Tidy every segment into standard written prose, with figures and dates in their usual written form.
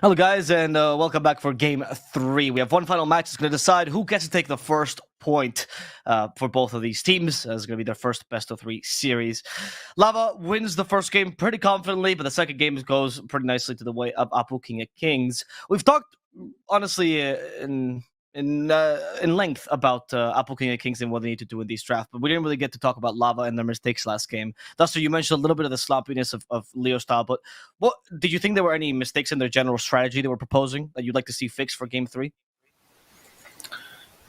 Hello, guys, and welcome back for Game 3. We have one final match. It's going to decide who gets to take the first point for both of these teams. It's going to be their first best-of-3 series. Lava wins the first game pretty confidently, but the second game goes pretty nicely to the way of Apu King of Kings. We've talked, honestly, in length about Apple King of Kings and what they need to do in these drafts, but we didn't really get to talk about Lava and their mistakes last game. Duster, you mentioned a little bit of the sloppiness of Leo style, but what did you think there were any mistakes in their general strategy they were proposing that you'd like to see fixed for Game 3?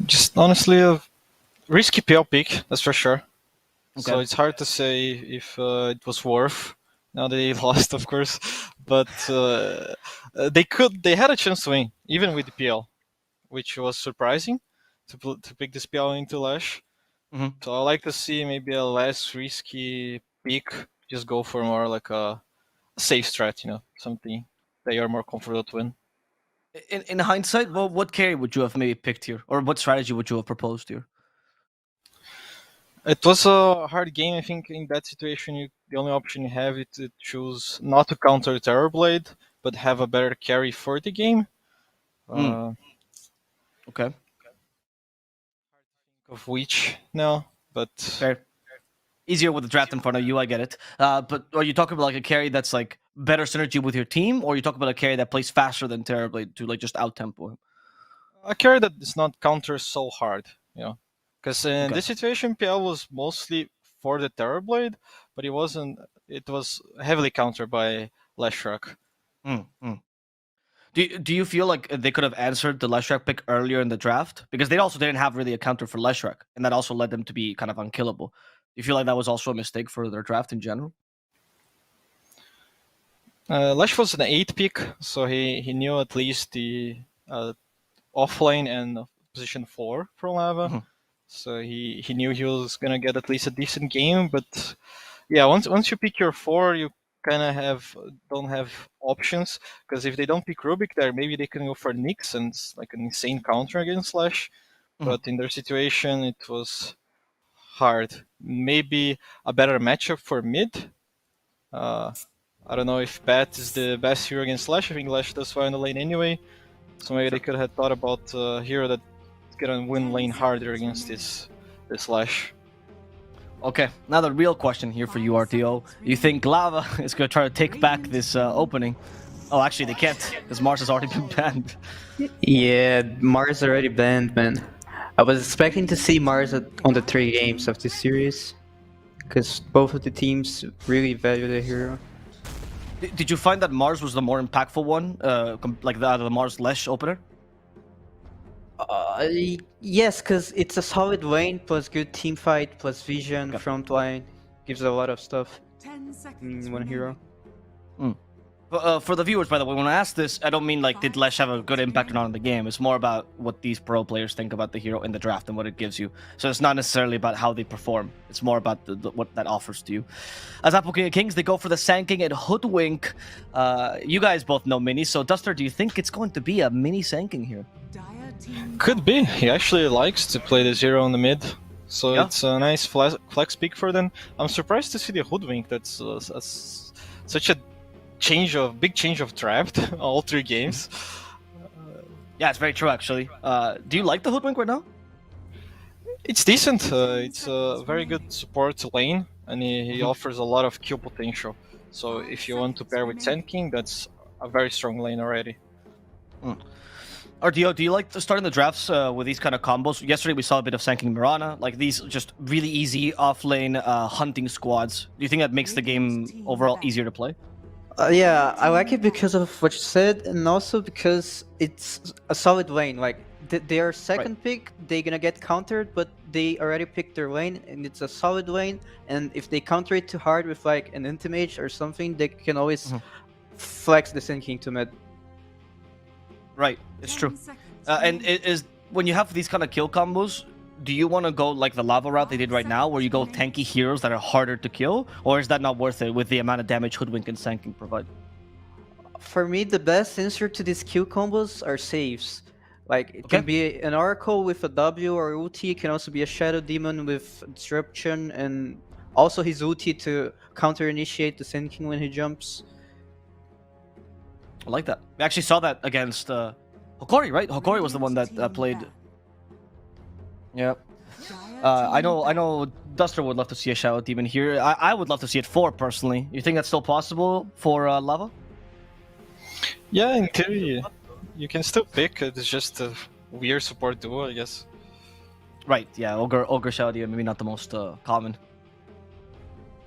Just honestly a risky PL pick, that's for sure. Okay. So it's hard to say if it was worth. Now they lost, of course, but they had a chance to win even with the PL, which was surprising to pick this PL into Lash. Mhm. So I like to see maybe a less risky pick. Just go for more like a safe strat, something that you're more comfortable to win. In hindsight, well, what carry would you have maybe picked here, or what strategy would you have proposed here? It was a hard game. I think in that situation, the only option you have is to choose not to counter Terrorblade, but have a better carry for the game. Okay. Of which now, but Fair. Easier with the draft in front of you, I get it. But are you talking about like a carry that's like better synergy with your team, or are you talking about a carry that plays faster than Terrorblade to like just out tempo him? a carry that is not counter so hard, because in Okay. this situation, PL was mostly for the Terrorblade, but it wasn't. It was heavily countered by Leshrac. Do you feel like they could have answered the Leshrac pick earlier in the draft? Because they also didn't have really a counter for Leshrac, and that also led them to be kind of unkillable. Do you feel like that was also a mistake for their draft in general? Lesh was an 8 pick, so he knew at least the offlane and position 4 from Lava. Mm-hmm. So he knew he was gonna get at least a decent game, but yeah, once you pick your 4, you kind of don't have options, because if they don't pick Rubik there, maybe they can go for Nyx and it's like an insane counter against Slash. Mm-hmm. But in their situation, it was hard. Maybe a better matchup for mid. I don't know if Bat is the best hero against Slash. I think Slash does fine in the lane anyway. So maybe they could have thought about a hero that's gonna win lane harder against this Slash. Okay, now the real question here for you, RTO. You think Lava is going to try to take back this opening? Oh, actually, they can't, because Mars has already been banned. Yeah, Mars already banned, man. I was expecting to see Mars on the 3 games of this series, because both of the teams really value the hero. Did you find that Mars was the more impactful one, like the Mars Lesh opener? Yes, because it's a solid lane plus good team fight plus vision, front line. Gives a lot of stuff in one hero. For the viewers, by the way, when I ask this, I don't mean like did Lesh have a good impact or not on the game. It's more about what these pro players think about the hero in the draft and what it gives you. So it's not necessarily about how they perform. It's more about what that offers to you. As Apple King of Kings, they go for the Sanking and Hoodwink. You guys both know Mini, so Duster, do you think it's going to be a Mini Sanking here? Could be. He actually likes to play the 0 in the mid, so yeah. It's a nice flex pick for them. I'm surprised to see the Hoodwink. That's such a big change of draft, all 3 games. Yeah, it's very true, actually. Do you like the Hoodwink right now? It's decent. It's a very good support lane, and he offers a lot of kill potential. So if you want to pair with Sand King, that's a very strong lane already. RTO, do you like starting the drafts with these kind of combos? Yesterday we saw a bit of Sanking Mirana, like these just really easy off-lane hunting squads. Do you think that makes the game overall easier to play? Yeah, I like it because of what you said, and also because it's a solid lane. Like, their second pick, they're gonna get countered, but they already picked their lane, and it's a solid lane. And if they counter it too hard with like an Intimage or something, they can always flex the Sin King to mid. Right, it's true. And it is when you have these kind of kill combos, do you want to go like the Lava route they did right now, where you go tanky heroes that are harder to kill, or is that not worth it with the amount of damage Hoodwink and Sanking provide? For me, the best answer to these kill combos are saves. Like, it can be an Oracle with a W or ulti, it can also be a Shadow Demon with Disruption, and also his ulti to counter-initiate the Sand King when he jumps. I like that. We actually saw that against Hokori, right? Hokori was the one that played. Yep. I know Duster would love to see a Shadow Demon here. I would love to see it 4 personally. You think that's still possible for Lava? Yeah, in theory, you can still pick. It's just a weird support duo, I guess. Right, yeah, Ogre Shadow Demon, maybe not the most common.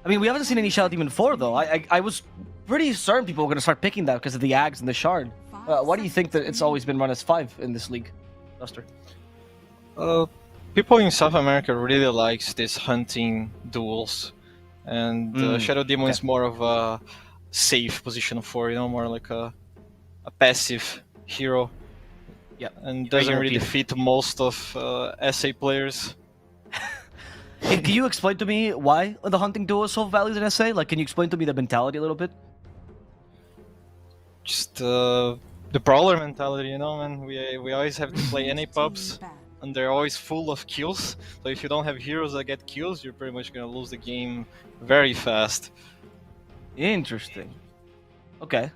I mean, we haven't seen any Shadow Demon 4 though. I was pretty certain people were going to start picking that because of the Ags and the Shard. Why do you think that it's always been run as 5 in this league, Duster? People in South America really likes these hunting duels, and Shadow Demon is more of a safe position 4, you know, more like a passive hero. Yeah, and doesn't really fit most of SA players. Hey, can you explain to me why the hunting duo is so valued in SA? Like, can you explain to me the mentality a little bit? Just the brawler mentality, you know, man. We always have to play NA pubs, and they're always full of kills. So if you don't have heroes that get kills, you're pretty much gonna lose the game very fast. Interesting. Okay.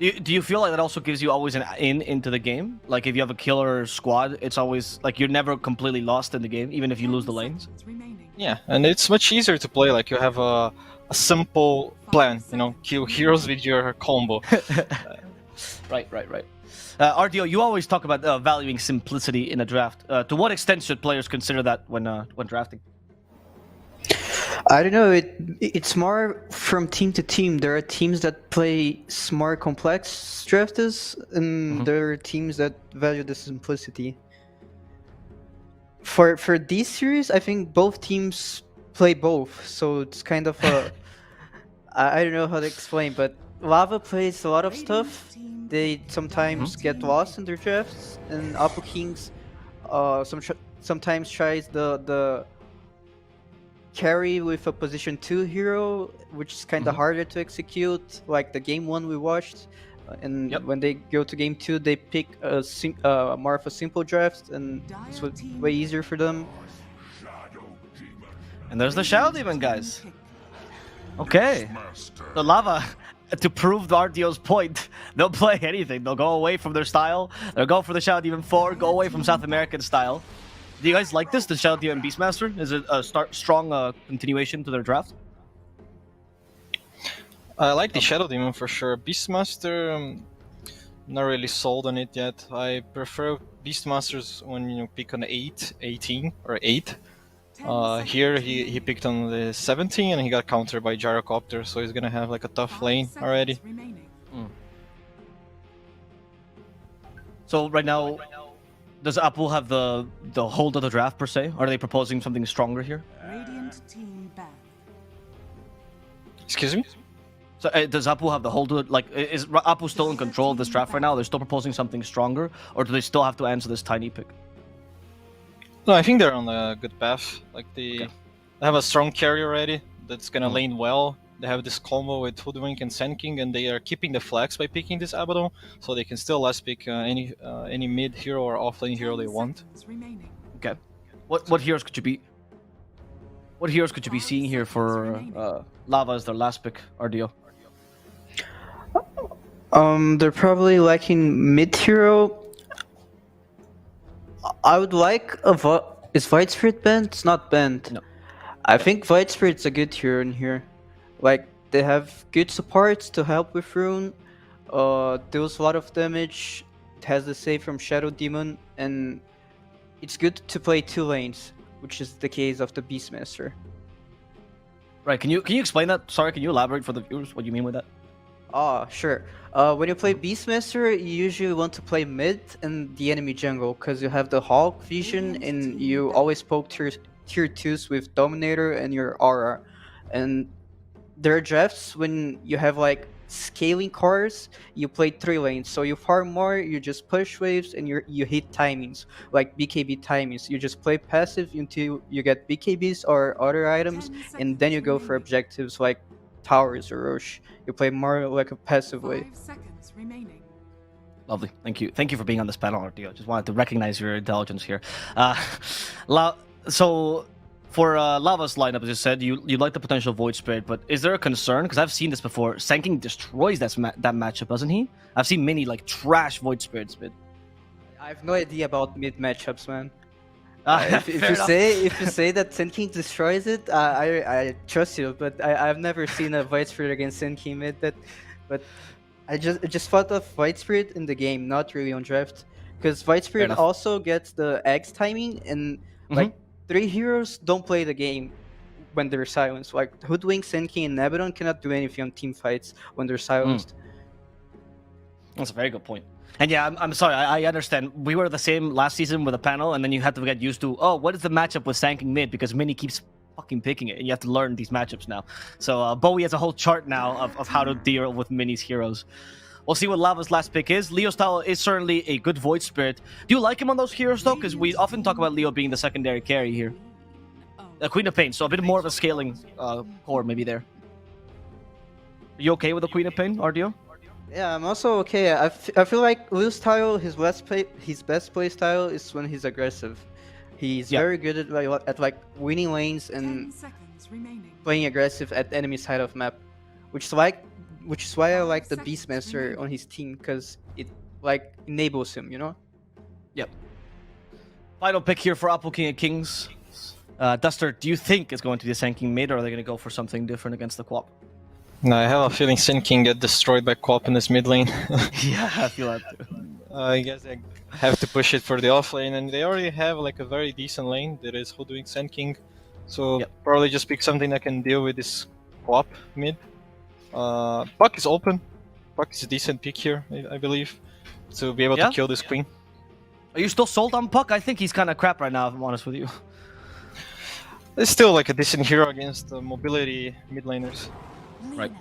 Do you feel like that also gives you always an into the game? Like if you have a killer squad, it's always like you're never completely lost in the game, even if you lose the lanes. Yeah, and it's much easier to play. Like you have a simple plan, you know, kill heroes with your combo. Right. RDO, you always talk about valuing simplicity in a draft. To what extent should players consider that when drafting? I don't know. It's more from team to team. There are teams that play more complex drafts, and there are teams that value the simplicity. For this series, I think both teams play both, so it's kind of a I don't know how to explain, but Lava plays a lot of stuff. They sometimes get lost in their drafts, and Apple Kings sometimes tries the carry with a position 2 hero, which is kind of harder to execute, like the game 1 we watched. And when they go to game 2, they pick more of a simple draft, and it's way easier for them. And there's the Shadow Demon, guys. Okay. The Lava, to prove the RDO's point, they'll play anything. They'll go away from their style. They'll go for the Shadow Demon 4, go away from South American style. Do you guys like this, the Shadow Demon Beastmaster? Is it a strong continuation to their draft? I like the Shadow Demon for sure. Beastmaster, not really sold on it yet. I prefer Beastmasters when you pick on 18 or 8. Here he picked on the 17 and he got countered by Gyrocopter, so he's gonna have like a tough lane already. So right now, does Apple have the hold of the draft per se? Are they proposing something stronger here? Excuse me? So does Apple have the hold of it? Like, is Apple still in control of this draft right now? They're still proposing something stronger, or do they still have to answer this tiny pick? No, I think they're on a good path. Like they have a strong carry already that's gonna lane well. They have this combo with Hoodwink and Sand King, and they are keeping the flex by picking this Abaddon, so they can still last pick any mid hero or offlane hero they want. Okay. What heroes could you be? What heroes could you be seeing here for Lava as their last pick, RDO? They're probably lacking mid hero. I would like is White Spirit banned? It's not banned. No. I think White Spirit's a good hero in here. Like, they have good supports to help with Rune, deals a lot of damage, it has the save from Shadow Demon, and it's good to play 2 lanes, which is the case of the Beastmaster. Right, can you explain that? Sorry, can you elaborate for the viewers what you mean with that? Sure. When you play Beastmaster, you usually want to play mid and the enemy jungle, because you have the Hawk vision, and you always poke tier 2s with Dominator and your aura. And there are drafts when you have like scaling cars, you play 3 lanes, so you farm more, you just push waves, and you hit timings, like BKB timings. You just play passive until you get BKBs or other items, and then you go for objectives like towers or Roche. You play more like a passive way. Lovely, thank you for being on this panel, RDO. Just wanted to recognize your intelligence here. So For Lava's lineup, as you said, you like the potential Void Spirit, but is there a concern? Because I've seen this before. Sanking destroys that matchup, doesn't he? I've seen many like trash Void Spirits mid. I have no idea about mid matchups, man. If Fair you enough. say that Sin King destroys it, I trust you. But I've never seen a Void Spirit against Sin King mid. But I just thought of Void Spirit in the game, not really on draft, because Void Spirit enough. also gets the eggs timing, and like 3 heroes don't play the game when they're silenced. Like Hoodwink, Sin King, and Abaddon cannot do anything on team fights when they're silenced. That's a very good point. And yeah, I'm sorry, I understand. We were the same last season with a panel, and then you had to get used to, oh, what is the matchup with Sanking mid? Because Mini keeps fucking picking it, and you have to learn these matchups now. So Bowie has a whole chart now of how to deal with Mini's heroes. We'll see what Lava's last pick is. Leo style is certainly a good Void Spirit. Do you like him on those heroes, though? Because we often talk about Leo being the secondary carry here. Queen of Pain, so a bit more of a scaling core maybe there. Are you okay with the Queen of Pain, RDO? Yeah, I'm also okay. I feel like Leo's style, his best play style is when he's aggressive. He's very good at like winning lanes and playing aggressive at enemy side of map, which is why I like the Beastmaster on his team, because it like enables him, you know. Yep. Final pick here for Apple King of Kings. Duster, do you think it's going to be the Sanking mid, or are they going to go for something different against the Quap? No, I have a feeling Sin King get destroyed by Quap in this mid lane. Yeah, I feel that too. I guess they have to push it for the off lane, and they already have like a very decent lane that is Hoodwink Sin King. So probably just pick something that can deal with this Quap mid. Puck is open. Puck is a decent pick here, I believe, to be able to kill this queen. Are you still sold on Puck? I think he's kind of crap right now, if I'm honest with you. It's still like a decent hero against mobility mid laners. Right.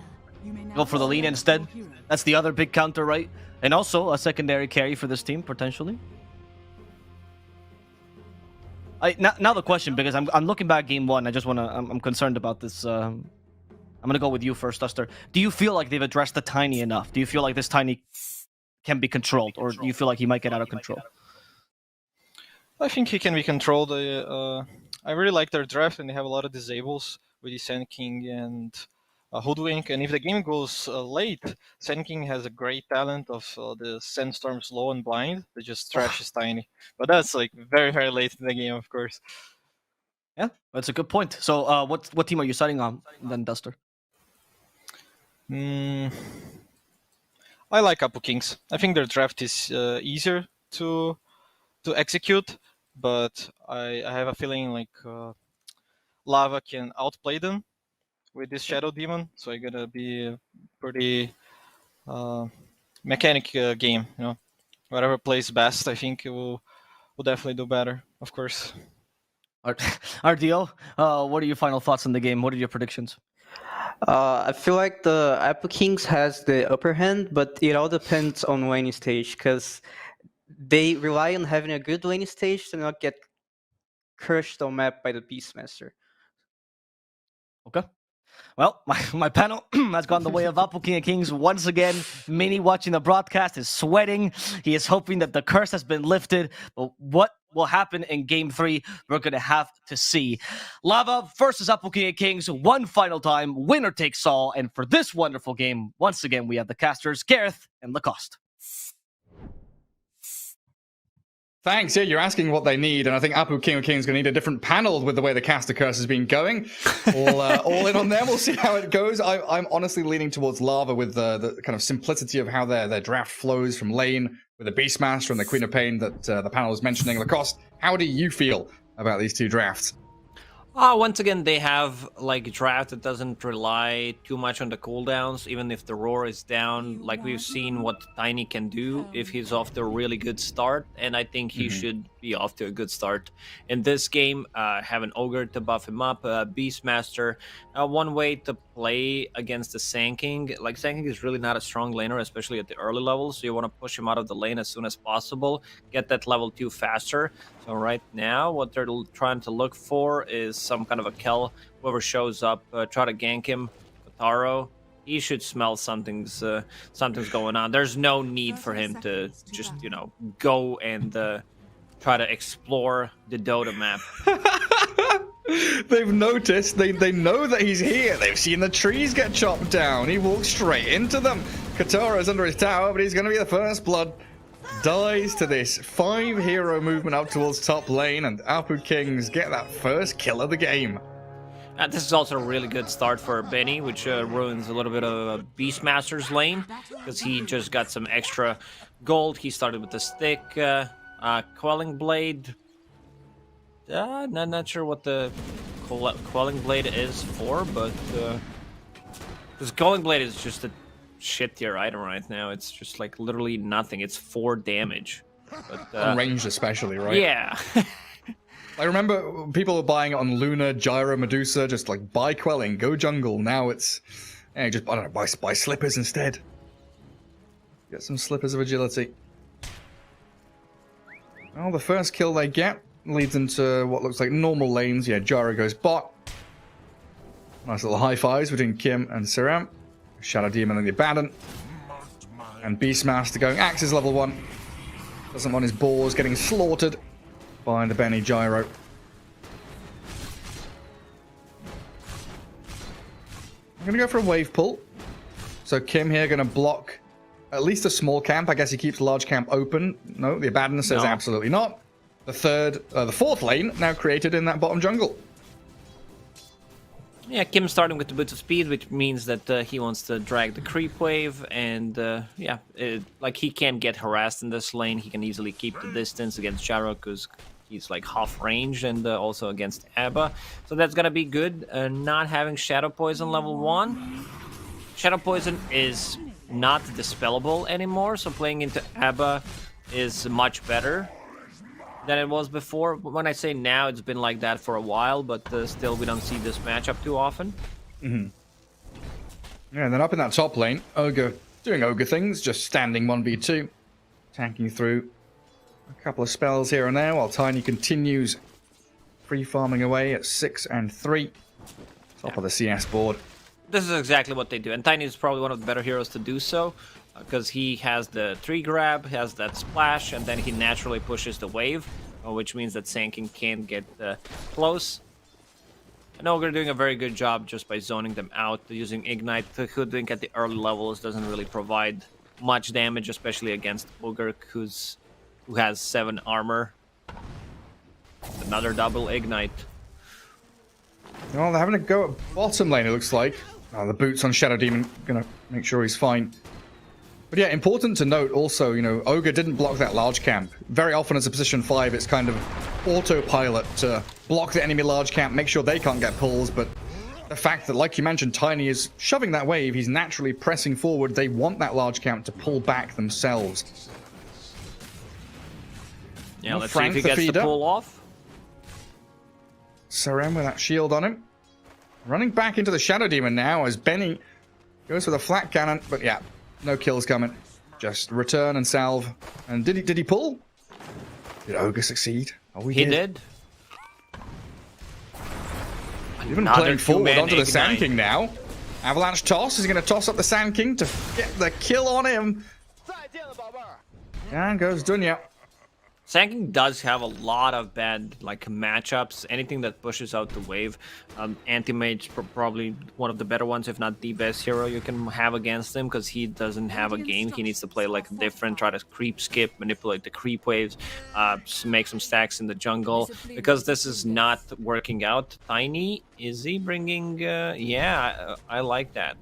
Go for the lean instead. That's the other big counter, right? And also a secondary carry for this team, potentially. Now the question, because I'm looking back game one, I'm concerned about this. I'm gonna go with you first, Duster. Do you feel like they've addressed the Tiny enough? Do you feel like this Tiny can be controlled, or do you feel like he might get out of control? I think he can be controlled. I really like their draft, and they have a lot of disables with the Sand King and Hoodwink. And if the game goes late, Sand King has a great talent of the Sandstorm Slow and Blind that just trashes Tiny. But that's like very, very late in the game, of course. Yeah, that's a good point. So what team are you siding on then, Duster? I like Apu Kings. I think their draft is easier to execute, but I have a feeling like Lava can outplay them with this Shadow Demon, so it's gonna be a pretty mechanic game. You know, whatever plays best, I think it will definitely do better. Of course. RDO, what are your final thoughts on the game? What are your predictions? I feel like the Apple Kings has the upper hand, but it all depends on laning stage, because they rely on having a good laning stage to not get crushed on map by the Beastmaster. Okay. Well, my panel has gone the way of Apple King of Kings once again. Mini watching the broadcast is sweating. He is hoping that the curse has been lifted. But what will happen in Game 3, we're going to have to see. Lava versus Apple King of Kings, one final time. Winner takes all. And for this wonderful game, once again, we have the casters, Gareth and Lacoste. Thanks. Yeah, you're asking what they need, and I think Apu King of Kings is going to need a different panel with the way the caster curse has been going. All in on them. We'll see how it goes. I'm honestly leaning towards Lava with the kind of simplicity of how their draft flows from lane with the Beastmaster and the Queen of Pain that the panel was mentioning. Lacoste, how do you feel about these two drafts? Once again, they have like a draft that doesn't rely too much on the cooldowns, even if the roar is down. Like we've seen what Tiny can do if he's off to a really good start, and I think he should be off to a good start. In this game, have an Ogre to buff him up, Beastmaster. One way to play against the Sand King, like Sand King is really not a strong laner, especially at the early levels, so you want to push him out of the lane as soon as possible, get that level 2 faster. So right now, what they're trying to look for is some kind of a kill. Whoever shows up, try to gank him. Taro, he should smell something's going on. There's no need for him to just, go and try to explore the Dota map. They've noticed, they know that he's here. They've seen the trees get chopped down. He walks straight into them. Katara's under his tower, but he's going to be the first blood. Dies to this 5-hero movement up towards top lane, and Apu Kings get that first kill of the game. This is also a really good start for Benny, which ruins a little bit of Beastmaster's lane, because he just got some extra gold. He started with the stick, Quelling Blade. Not sure what the Quelling Blade is for, but this Quelling Blade is just a shit tier item right now. It's just like literally nothing. It's 4 damage. But, on ranged especially, right? Yeah. I remember people were buying it on Luna, Gyro, Medusa, just like buy Quelling, go jungle. Now it's, just, I don't know, buy slippers instead. Get some slippers of agility. Well, the first kill they get leads into what looks like normal lanes. Yeah, Gyro goes bot. Nice little high fives between Kim and Siram. Shadow Demon and the Abaddon. And Beastmaster going Axes level 1. Doesn't want his boars getting slaughtered by the Benny Gyro. I'm going to go for a wave pull. So Kim here going to block at least a small camp. I guess he keeps large camp open. No, the Abaddon says absolutely not. The fourth lane now created in that bottom jungle. Yeah, Kim's starting with the boots of speed, which means that he wants to drag the creep wave, and like he can't get harassed in this lane. He can easily keep the distance against Gyro because he's like half range, and also against Abba. So that's gonna be good. Not having Shadow Poison level 1. Shadow Poison is not dispellable anymore, so playing into Abba is much better than it was before. When I say now, it's been like that for a while, but still we don't see this matchup too often. Yeah, and then up in that top lane, Ogre doing Ogre things, just standing 1v2, tanking through a couple of spells here and there, while Tiny continues free farming away at 6 and 3, top of the CS board. This is exactly what they do, and Tiny is probably one of the better heroes to do so, because he has the tree grab, has that splash, and then he naturally pushes the wave, which means that Sanking can't get close. And Ogre doing a very good job just by zoning them out, using Ignite. The Hoodwink at the early levels doesn't really provide much damage, especially against Ogre, who has 7 armor. Another double Ignite. Well, they're having a go at bottom lane, it looks like. Oh, the boots on Shadow Demon, gonna make sure he's fine. But yeah, important to note also, Ogre didn't block that large camp. Very often as a position 5, it's kind of autopilot to block the enemy large camp, make sure they can't get pulls, but the fact that, like you mentioned, Tiny is shoving that wave, he's naturally pressing forward, they want that large camp to pull back themselves. Yeah, let's see if he gets the pull off. Siren with that shield on him. Running back into the Shadow Demon now as Benny goes for the flat cannon, but yeah, no kills coming. Just return and salve. And did he pull? Did Ogre succeed? Oh, he did. Even playing forward onto the Sand King now. Avalanche toss. Is he going to toss up the Sand King to get the kill on him? And goes Dunya. Sand King does have a lot of bad matchups. Anything that pushes out the wave. Anti-Mage probably one of the better ones, if not the best hero you can have against him, because he doesn't have a game. He needs to play different, try to creep skip, manipulate the creep waves, make some stacks in the jungle. Because this is not working out. Tiny, is he bringing... yeah, I like that.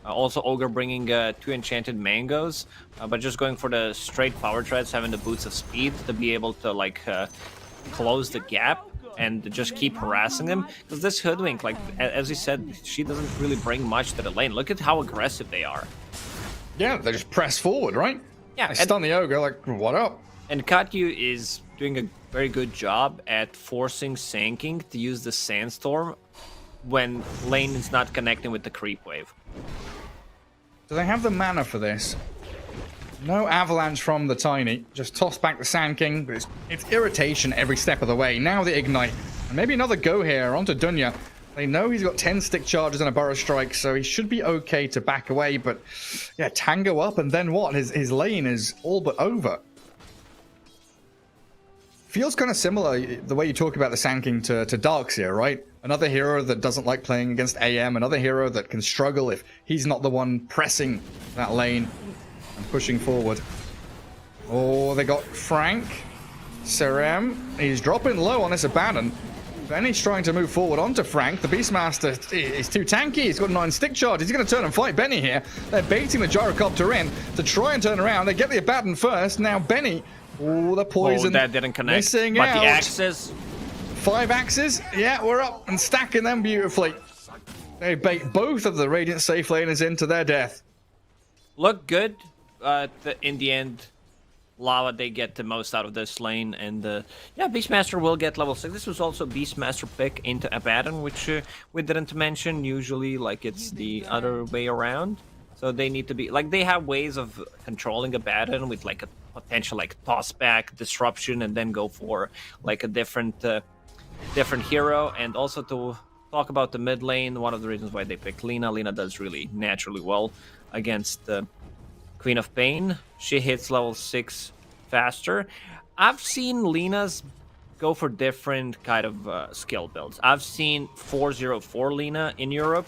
Also, Ogre bringing 2 enchanted mangoes, but just going for the straight power treads, having the boots of speed to be able to close the gap and just keep harassing them. Because this Hoodwink, as he said, she doesn't really bring much to the lane. Look at how aggressive they are. Yeah, they just press forward, right? Yeah, I stun the Ogre, what up? And Katyu is doing a very good job at forcing Sanking to use the Sandstorm when lane is not connecting with the creep wave. Do they have the mana for this? No avalanche from the Tiny. Just toss back the Sand King, but it's irritation every step of the way. Now the Ignite. And maybe another go here onto Dunya. They know he's got 10 stick charges and a Burrow Strike, so he should be okay to back away. But yeah, Tango up, and then what? His lane is all but over. feels kind of similar, the way you talk about the Sand King to Darkseer, right? Another hero that doesn't like playing against AM, another hero that can struggle if he's not the one pressing that lane and pushing forward. Oh, they got Frank. Serem, he's dropping low on this Abaddon. Benny's trying to move forward onto Frank. The Beastmaster is too tanky. He's got 9 stick charges. He's going to turn and fight Benny here. They're baiting the Gyrocopter in to try and turn around. They get the Abaddon first. Now Benny. Oh, the poison. Oh, that didn't connect. Missing but out. the axes. 5 axes. Yeah, we're up and stacking them beautifully. They bait both of the Radiant safe laners into their death. Look good, but in the end, Lava, they get the most out of this lane, and yeah, Beastmaster will get level 6. This was also Beastmaster pick into Abaddon, which we didn't mention. Usually, like, it's the other way around. So they need to be, like, they have ways of controlling Abaddon with, like, a potential, like, toss back, disruption, and then go for, like, a different hero. And also to talk about the mid lane, one of the reasons why they picked Lina. Lina does really naturally well against Queen of Pain. She hits level 6 faster. I've seen Lina's go for different kind of skill builds. I've seen 404 Lina in Europe.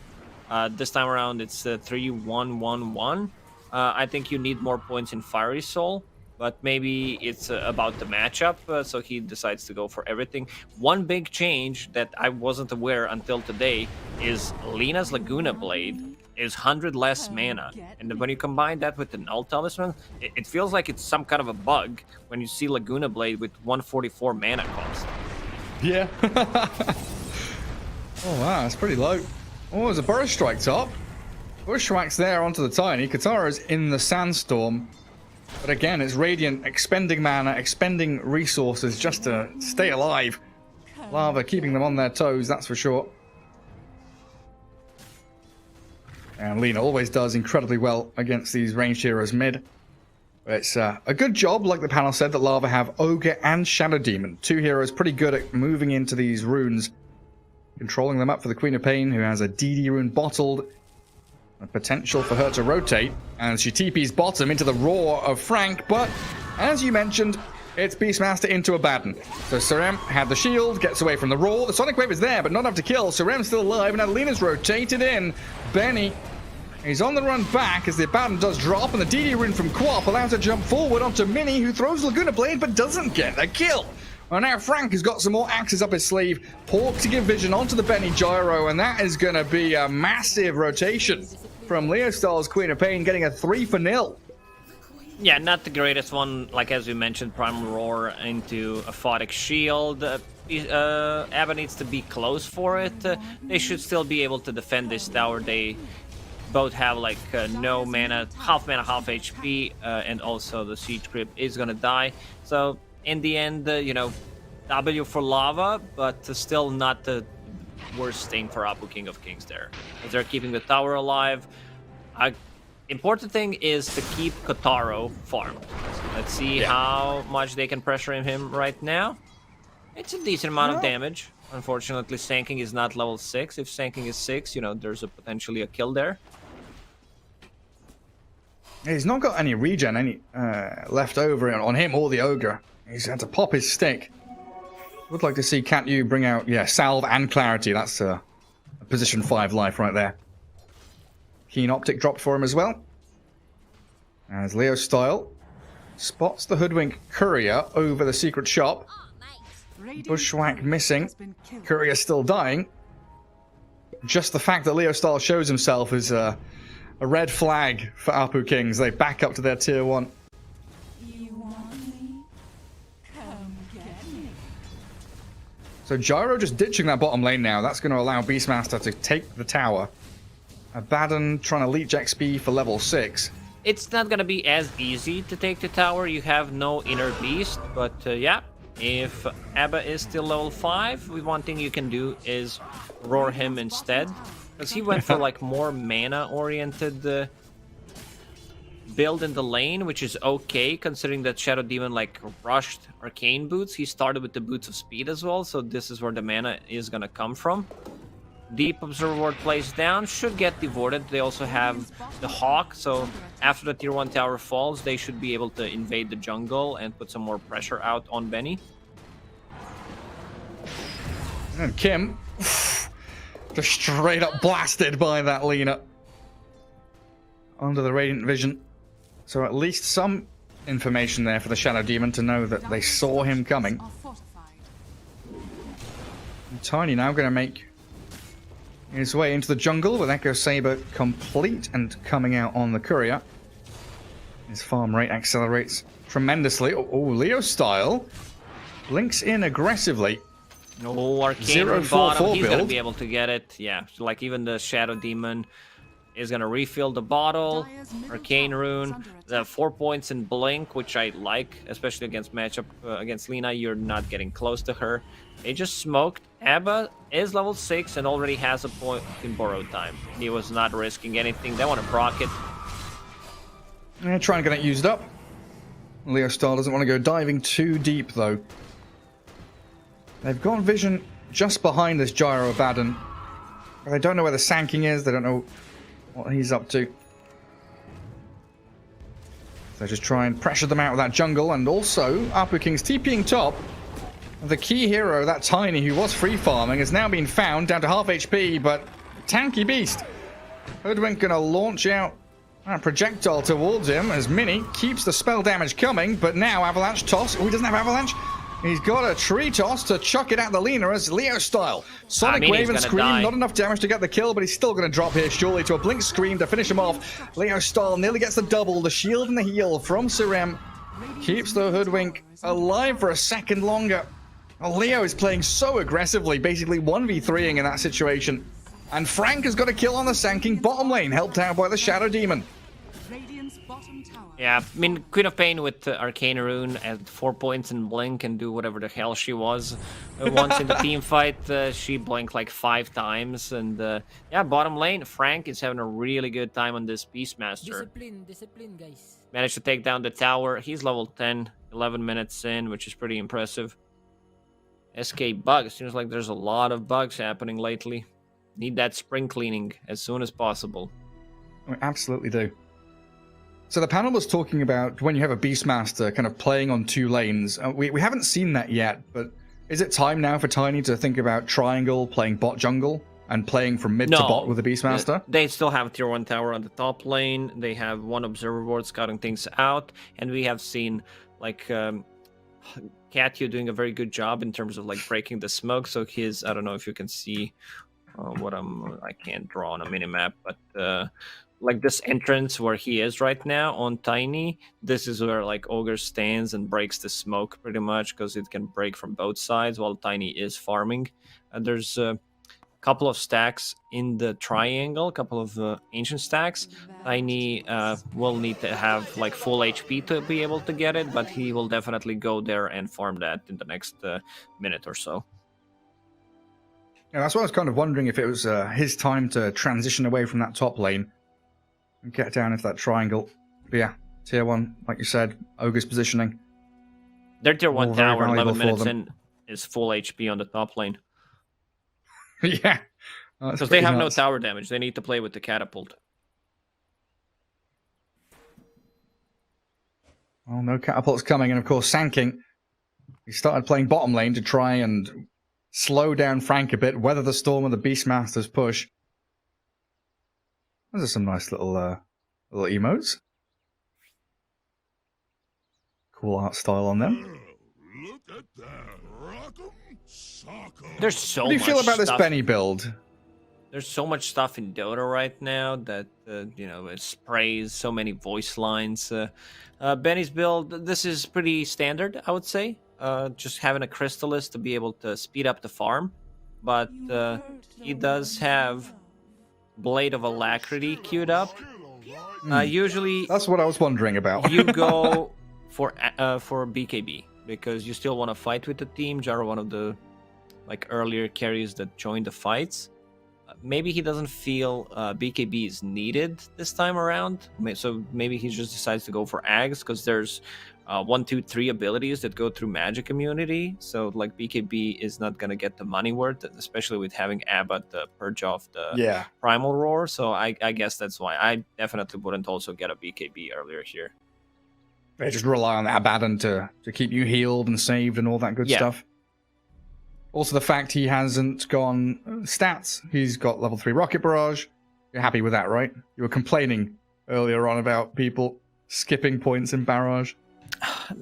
This time around it's 3111. I think you need more points in Fiery Soul, but maybe it's about the matchup, so he decides to go for everything. One big change that I wasn't aware until today is Lina's Laguna Blade is 100 less mana, and when you combine that with the Null Talisman, it feels like it's some kind of a bug when you see Laguna Blade with 144 mana cost. Yeah. Oh wow, that's pretty low. Oh, there's a Burst Strike top. Bushwhack's there onto the Tiny. Katara's in the Sandstorm. But again, it's Radiant expending mana, expending resources just to stay alive. Lava keeping them on their toes, that's for sure. And Lina always does incredibly well against these ranged heroes mid. It's a good job, like the panel said, that Lava have Ogre and Shadow Demon. 2 heroes pretty good at moving into these runes. Controlling them up for the Queen of Pain, who has a DD rune bottled. A potential for her to rotate. And she TP's bottom into the roar of Frank. But, as you mentioned, it's Beastmaster into Abaddon. So Serem had the shield, gets away from the roar. The Sonic Wave is there, but not enough to kill. Serem's still alive, and Alina's rotated in. Benny, he's on the run back as the Abaddon does drop, and the DD rune from Quap allows her to jump forward onto Minnie, who throws Laguna Blade, but doesn't get a kill. And now Frank has got some more axes up his sleeve. Pork to give vision onto the Benny Gyro, and that is going to be a massive rotation from Leostar's Queen of Pain, getting a 3-0. Yeah, not the greatest one, like as we mentioned, Primal Roar into a Photic Shield. Abba needs to be close for it. They should still be able to defend this tower. They both have like no mana, half HP, and also the Siege Grip is gonna die. So in the end, you know, W for Lava, but still not the worst thing for Apu King of Kings there, as they're keeping the tower alive. Important thing is to keep Kotaro farmed. Let's see how much they can pressure him right now. It's a decent amount of damage. Unfortunately, Sanking is not level 6. If Sanking is 6, you know, there's potentially a kill there. He's not got any regen left over on him or the Ogre. He's had to pop his stick. Would like to see Can't You bring out, Salve and Clarity. That's a position 5 life right there. Keen Optic dropped for him as well. As Leo Style spots the Hoodwink Courier over the secret shop. Bushwhack missing. Courier still dying. Just the fact that Leo Style shows himself is a red flag for Apu Kings. They back up to their tier 1. So Gyro just ditching that bottom lane now. That's going to allow Beastmaster to take the tower. Abaddon trying to leech XP for level 6. It's not going to be as easy to take the tower. You have no Inner Beast, but yeah. If Abba is still level 5, one thing you can do is roar him instead. Because he went for like more mana-oriented build in the lane, which is okay, considering that Shadow Demon like rushed Arcane Boots. He started with the Boots of Speed as well, so this is where the mana is gonna come from. Deep Observer Ward plays down, should get devoted. They also have the Hawk, so after the tier 1 tower falls, they should be able to invade the jungle and put some more pressure out on Benny. And Kim, just straight up blasted by that Lina. Under the Radiant Vision. So at least some information there for the Shadow Demon to know that they saw him coming. And Tiny now going to make his way into the jungle with Echo Saber complete and coming out on the courier. His farm rate accelerates tremendously. Oh, Leo style. Blinks in aggressively. No, Arcane 0-4-4 Rune bottom, he's gonna build. be able to get it. Yeah, so like even the Shadow Demon is gonna refill the bottle. Arcane Rune, the 4 points in Blink, which I like, especially against matchup against Lina. You're not getting close to her. They just smoked. Abba is level 6 and already has a point in borrowed time. He was not risking anything. They want to proc it. Yeah, trying to get it used up. Leo Star doesn't want to go diving too deep, though. They've got vision just behind this Gyro Abaddon. But they don't know where the Sanking is. They don't know what he's up to. So just try and pressure them out of that jungle. And also, Apu King's TPing top. The key hero, that Tiny, who was free farming, has now been found down to half HP, but tanky beast. Hoodwink gonna launch out a projectile towards him as Mini keeps the spell damage coming, but now Avalanche toss. Oh, he doesn't have Avalanche. He's got a tree toss to chuck it at the Lina as Leo style. Sonic Wave and Scream, not enough damage to get the kill, but he's still going to drop here surely to a Blink Scream to finish him off. Leo style nearly gets the double. The shield and the heal from Sirem keeps the Hoodwink alive for a second longer. Oh, Leo is playing so aggressively, basically 1v3ing in that situation. And Frank has got a kill on the Sanking bottom lane, helped out by the Shadow Demon. Yeah, I mean, Queen of Pain with Arcane Rune at 4 points in Blink and do whatever the hell she was. Once in the team fight, she blinked like 5 times. And yeah, bottom lane, Frank is having a really good time on this Beastmaster. Discipline, guys. Managed to take down the tower. He's level 10, 11 minutes in, which is pretty impressive. SK bug. Seems like there's a lot of bugs happening lately. Need that spring cleaning as soon as possible. We absolutely do. So the panel was talking about when you have a Beastmaster kind of playing on 2 lanes. We haven't seen that yet, but is it time now for Tiny to think about Triangle, playing bot jungle, and playing from mid to bot with the Beastmaster? They still have tier 1 tower on the top lane. They have 1 observer board scouting things out. And we have seen, like, Katya doing a very good job in terms of, like, breaking the smoke. So his, I don't know if you can see I can't draw on a minimap, but... like this entrance where he is right now on Tiny, this is where like Ogre stands and breaks the smoke pretty much because it can break from both sides while Tiny is farming. There's a couple of stacks in the triangle, a couple of ancient stacks. Tiny will need to have like full HP to be able to get it, but he will definitely go there and farm that in the next minute or so. Yeah, that's what I was kind of wondering, if it was his time to transition away from that top lane. Get down into that triangle. But yeah, tier 1, like you said, Ogre's positioning. Their tier 1 tower, 11 minutes them. in, is full HP on the top lane. Yeah. Because they have no tower damage. They need to play with the catapult. Well, no catapults coming, and of course, Sanking. He started playing bottom lane to try and slow down Frank a bit, weather the storm of the Beastmaster's push. Those are some nice little emotes. Cool art style on them. Look at that. Rock'em sock'em. There's so much What do you feel about this stuff. Benny build? There's so much stuff in Dota right now that, it sprays so many voice lines. Benny's build, this is pretty standard, I would say. Just having a Crystallis to be able to speed up the farm. But he does have Blade of Alacrity queued up. Usually, That's what I was wondering about. you go for BKB because you still want to fight with the team. Jaro, one of the earlier carries that joined the fights. Maybe he doesn't feel BKB is needed this time around, so maybe he just decides to go for Ags because there's 1, 2, 3 abilities that go through magic immunity. So like BKB is not gonna get the money worth, especially with having Abba to purge off the primal roar. So I guess that's why I definitely wouldn't also get a BKB earlier here. They just rely on that Abaddon to keep you healed and saved and all that good stuff. Also, the fact he hasn't gone stats. He's got level 3 Rocket Barrage. You're happy with that, right? You were complaining earlier on about people skipping points in Barrage.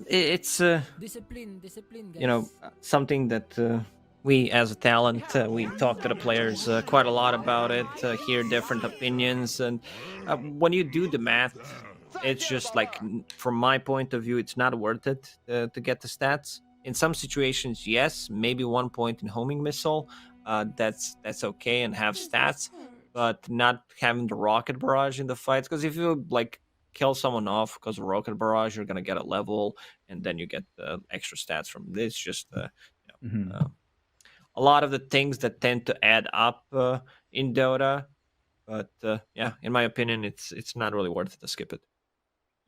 It's Discipline, guys. you know, something that we as a talent we talk to the players quite a lot about it, hear different opinions, and when you do the math, it's just like, from my point of view, it's not worth it to get the stats. In some situations, yes, maybe 1 point in homing missile, that's okay, and have stats, but not having the rocket barrage in the fights, because if you like kill someone off because of rocket barrage, you're gonna get a level, and then you get extra stats from this. Just a lot of the things that tend to add up in Dota, but yeah, in my opinion, it's not really worth it to skip it.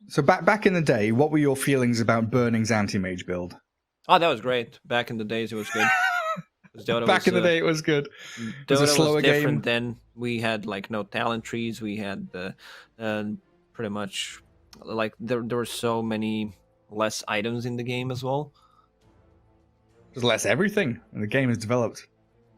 So back in the day, what were your feelings about Burning's anti-mage build? Oh, that was great. Back in the days, it was good. 'Cause Dota Back was, in the day, it was good. It was Dota a slower was different game. then. We had like no talent trees. We had pretty much like there were so many less items in the game as well. There's less everything, and the game has developed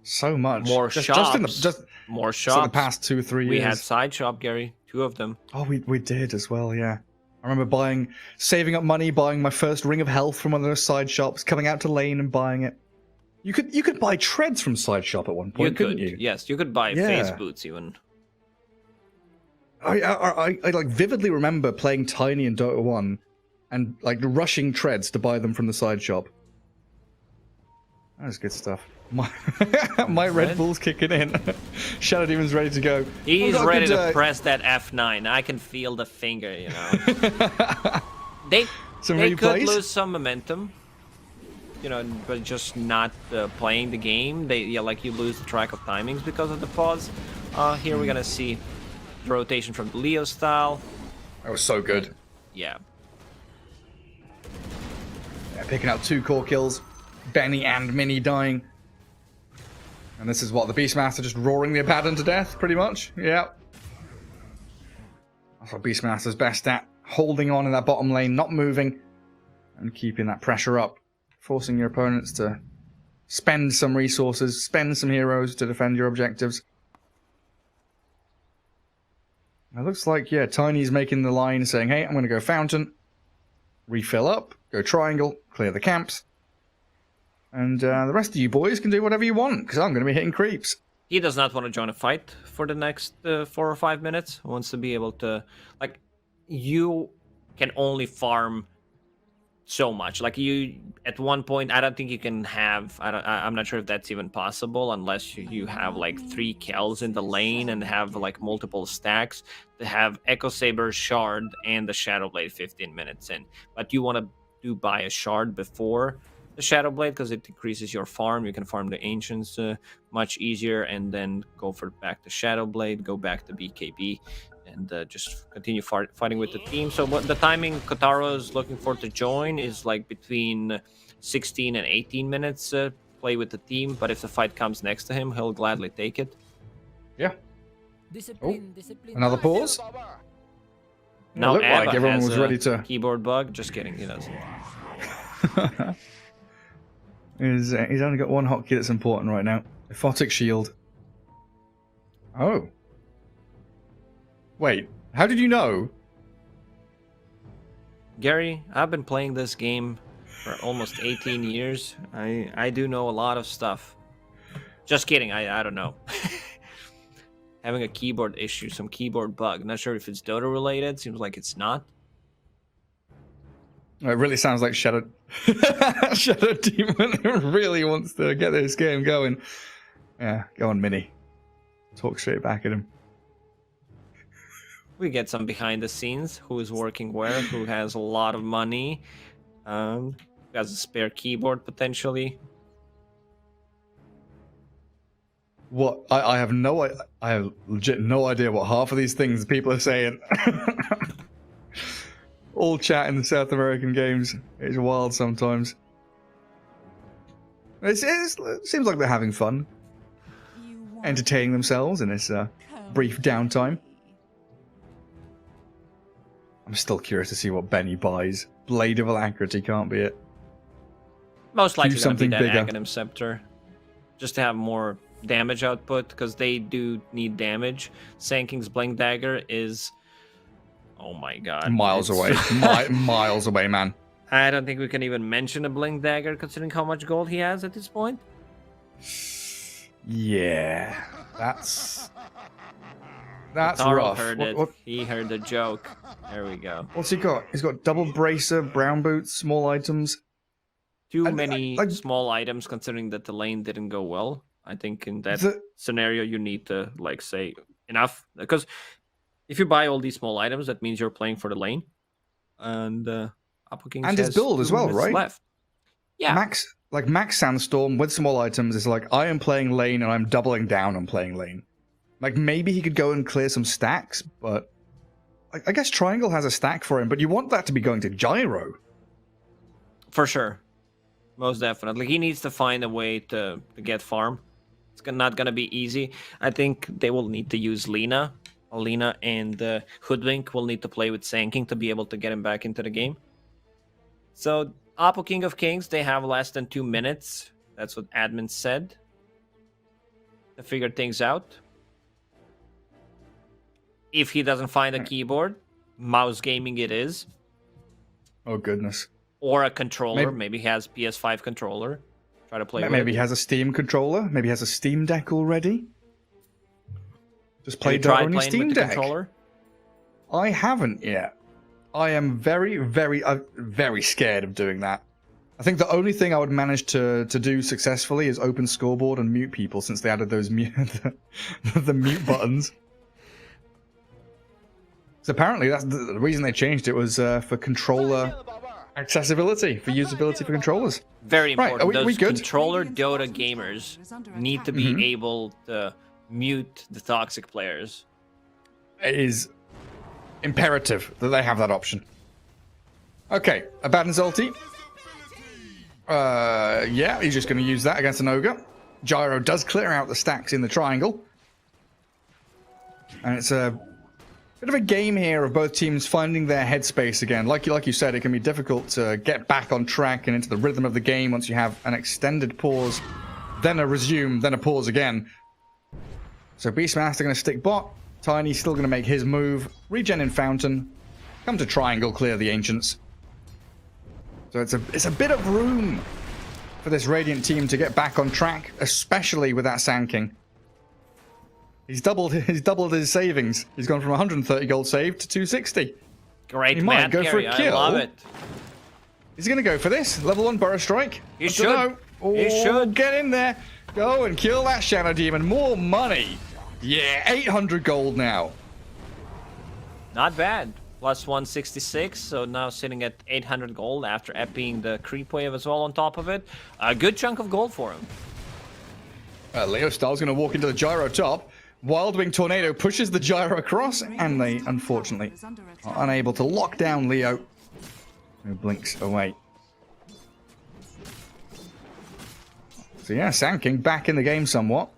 so much. More just shops. in the More just in the shops. past 2-3 years. We had side shop, Gary. 2 of them. Oh, we did as well, yeah. I remember saving up money, buying my first ring of health from one of those side shops, coming out to lane and buying it. You could buy treads from side shop at one point, couldn't you? Yes, you could buy Yeah. face boots even. I like vividly remember playing Tiny in Dota 1 and like rushing treads to buy them from the side shop. That was good stuff. My Red Bull's kicking in. Shadow Demon's ready to go. He's I've got a ready good, to press that F9. I can feel the finger, you know. they Some they could replays? lose some momentum, you know, but just not playing the game. You lose the track of timings because of the pause. Here we're gonna see the rotation from the Leo style. That was so good. Yeah. Yeah, picking up 2 core kills. Benny and Minnie dying. And this is what, the Beastmaster just roaring the Abaddon to death, pretty much? Yeah. That's what Beastmaster's best at. Holding on in that bottom lane, not moving, and keeping that pressure up. Forcing your opponents to spend some resources, spend some heroes to defend your objectives. It looks like, yeah, Tiny's making the line saying, hey, I'm going to go Fountain, refill up, go Triangle, clear the camps. And the rest of you boys can do whatever you want, because I'm going to be hitting creeps. He does not want to join a fight for the next 4 or 5 minutes. He wants to be able to, like, you can only farm so much. Like, you, at one point, I don't think you can have, I'm not sure if that's even possible, unless you have, like, 3 kills in the lane and have, like, multiple stacks to have Echo Saber, Shard, and the Shadow Blade 15 minutes in. But you want to buy a Shard before the Shadow Blade, because it increases your farm. You can farm the Ancients much easier, and then go for back to Shadow Blade, go back to BKB, and just continue fighting with the team. So what the timing Kotaro is looking for to join is like between 16 and 18 minutes play with the team, but if the fight comes next to him, he'll gladly take it. Yeah. Discipline. Another pause? Now looked like Abba everyone has was a ready to... keyboard bug. Just kidding, he doesn't. He's only got one hotkey that's important right now. Aphotic Shield. Oh. Wait, how did you know? Gary, I've been playing this game for almost 18 years. I do know a lot of stuff. Just kidding, I don't know. Having a keyboard issue, some keyboard bug. Not sure if it's Dota related. Seems like it's not. It really sounds like Shadow Shadow Demon really wants to get this game going. Yeah, go on, Mini. Talk straight back at him. We get some behind the scenes. Who is working where? Who has a lot of money? Who has a spare keyboard potentially? What? I have legit no idea what half of these things people are saying. All chat in the South American games. It's wild sometimes. It seems like they're having fun. Entertaining themselves in this brief downtime. I'm still curious to see what Benny buys. Blade of Alacrity can't be it. Most likely Do gonna be something that bigger. Aghanim Scepter. just to have more damage output, because they do need damage. Sanking's Blink Dagger is, oh my god, Miles away. Miles away, man. I don't think we can even mention a Blink Dagger considering how much gold he has at this point. Yeah, that's Taro rough. heard it. He heard the joke. There we go. What's he got? He's got double bracer, brown boots, small items. Too I- many like- small items considering that the lane didn't go well. I think in that scenario you need to like say enough, because if you buy all these small items, that means you're playing for the lane. And Apple King And his says build as 2 well, minutes right? left. Yeah. Max Sandstorm with small items is like, I am playing lane and I'm doubling down on playing lane. Like, maybe he could go and clear some stacks, but I guess Triangle has a stack for him, but you want that to be going to Gyro. For sure. Most definitely. He needs to find a way to get farm. It's not going to be easy. I think they will need to use Lina. Alina and Hoodwink will need to play with Sanking to be able to get him back into the game. So, Apple King of Kings, they have less than 2 minutes. That's what admin said. To figure things out. If he doesn't find a keyboard, mouse gaming it is. Oh, goodness. Or a controller. Maybe he has PS5 controller. Try to play with Maybe it. he has a Steam controller. Maybe he has a Steam Deck already. Just play Have you tried only playing Steam with the Deck. controller? I haven't yet. I am very, very, very scared of doing that. I think the only thing I would manage to do successfully is open scoreboard and mute people, since they added those the mute buttons. So apparently that's the reason they changed it was for controller accessibility, for usability for controllers. Very Right, important. are we Those good? controller Dota gamers need to be able to mute the toxic players. It is imperative that they have that option. Okay, Abaddon's ulti. Yeah, he's just going to use that against an ogre. Gyro does clear out the stacks in the triangle. And it's a bit of a game here of both teams finding their headspace again. Like you said, it can be difficult to get back on track and into the rhythm of the game once you have an extended pause, then a resume, then a pause again. So Beastmaster going to stick bot. Tiny still going to make his move. Regen in Fountain. Come to Triangle, clear the Ancients. So it's a bit of room for this Radiant team to get back on track, especially with that Sand King. He's doubled his savings. He's gone from 130 gold saved to 260. Great, He might Matt go for a carry. kill. I love it. He's going to go for this. Level 1 Burrow Strike. He should. Oh, He should. Get in there. Go and kill that Shadow Demon. More money. Yeah, 800 gold now. Not bad. Plus 166, so now sitting at 800 gold after epping the creep wave as well on top of it. A good chunk of gold for him. Leo Style's going to walk into the Gyro top. Wildwing Tornado pushes the Gyro across, and they, unfortunately, are unable to lock down Leo, who blinks away. So yeah, Sand King back in the game somewhat.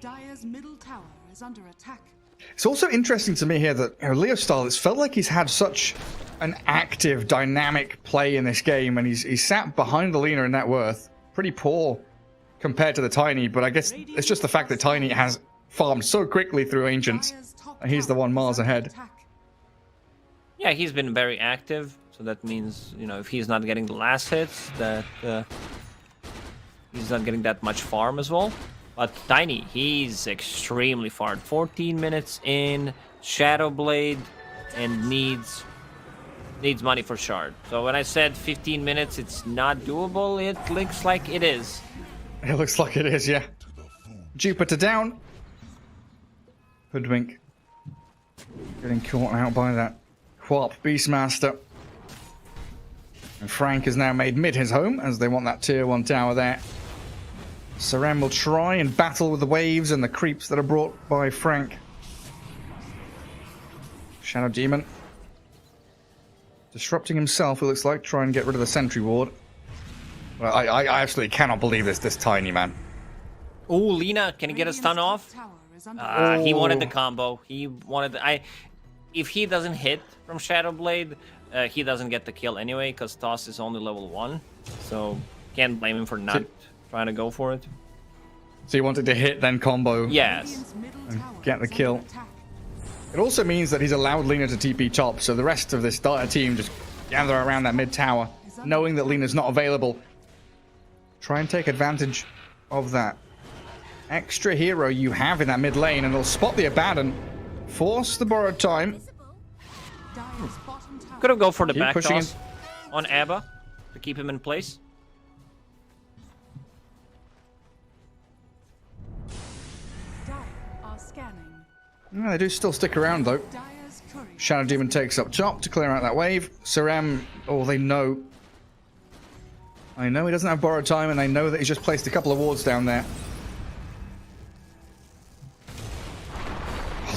Dire's middle tower is under attack. It's also interesting to me here that Leo Style, it's felt like he's had such an active, dynamic play in this game, and he's sat behind the Lina in net worth. Pretty poor compared to the Tiny, but I guess it's just the fact that Tiny has farmed so quickly through Ancients, and he's the one miles ahead. Yeah, he's been very active, so that means, you know, if he's not getting the last hits, that he's not getting that much farm as well. But Tiny, he's extremely far. 14 minutes in, Shadow Blade, and needs money for Shard. So when I said 15 minutes, it's not doable. It looks like it is. It looks like it is, yeah. Jupiter down. Hoodwink getting caught out by that Quap Beastmaster. And Frank has now made mid his home, as they want that tier 1 tower there. Saran will try and battle with the waves and the creeps that are brought by Frank. Shadow Demon disrupting himself, it looks like, try and get rid of the sentry ward. Well, I absolutely cannot believe this Tiny, man. Ooh, Lina, can he get a stun off? He wanted the combo. He wanted if he doesn't hit from Shadow Blade, he doesn't get the kill anyway, because Toss is only level 1. So can't blame him for not trying to go for it. So you wanted to hit, then combo. Yes. Radiant's middle And tower get the is kill. under attack. It also means that he's allowed Lina to TP top, so the rest of this Dart team just gather around that mid tower, knowing that Lina's not available. Try and take advantage of that extra hero you have in that mid lane, and they'll spot the Abaddon, force the borrowed time. Dire's bottom tower. Could have go for the Keep back pushing toss on Abba to keep him in place. Dire are scanning. Yeah, they do still stick around though. Dire's courier. Shadow Demon takes up top to clear out that wave. Sarem, oh, they know. I know he doesn't have borrowed time, and they know that he's just placed a couple of wards down there.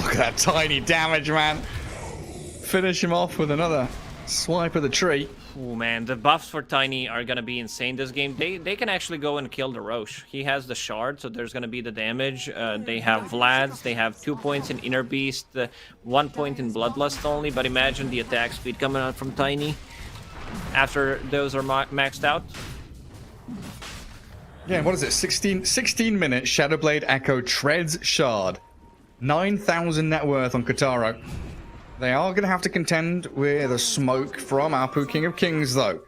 Look at that tiny damage, man. Finish him off with another swipe of the tree. Oh man, the buffs for Tiny are gonna be insane this game. They can actually go and kill the Roche. He has the shard, so there's gonna be the damage. They have Vlad's, they have 2 points in Inner Beast, 1 point in Bloodlust only, but imagine the attack speed coming out from Tiny after those are maxed out. Yeah, what is it? 16 minutes, Shadowblade Echo treads Shard. 9,000 net worth on Kataro. They are going to have to contend with a smoke from Apu, King of Kings, though.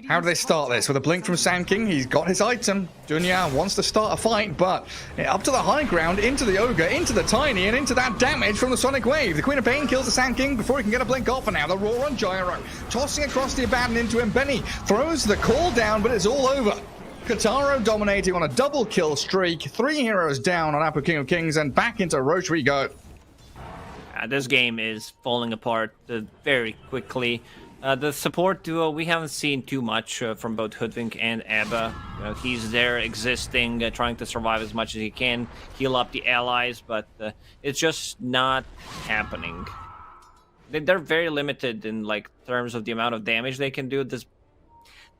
How do they start this? With a blink from Sand King, he's got his item. Dunya wants to start a fight, but up to the high ground, into the Ogre, into the Tiny, and into that damage from the Sonic Wave. The Queen of Pain kills the Sand King before he can get a blink off, and now the Roar on Gyro. Tossing across the Abaddon into him. Benny throws the call down, but it's all over. Kataro dominating on a double kill streak. 3 heroes down on Apu, King of Kings, and back into Roche we go. This game is falling apart very quickly. The support duo, we haven't seen too much from both Hoodwink and Abba. He's there existing, trying to survive as much as he can, heal up the allies, but it's just not happening. They're very limited in terms of the amount of damage they can do. This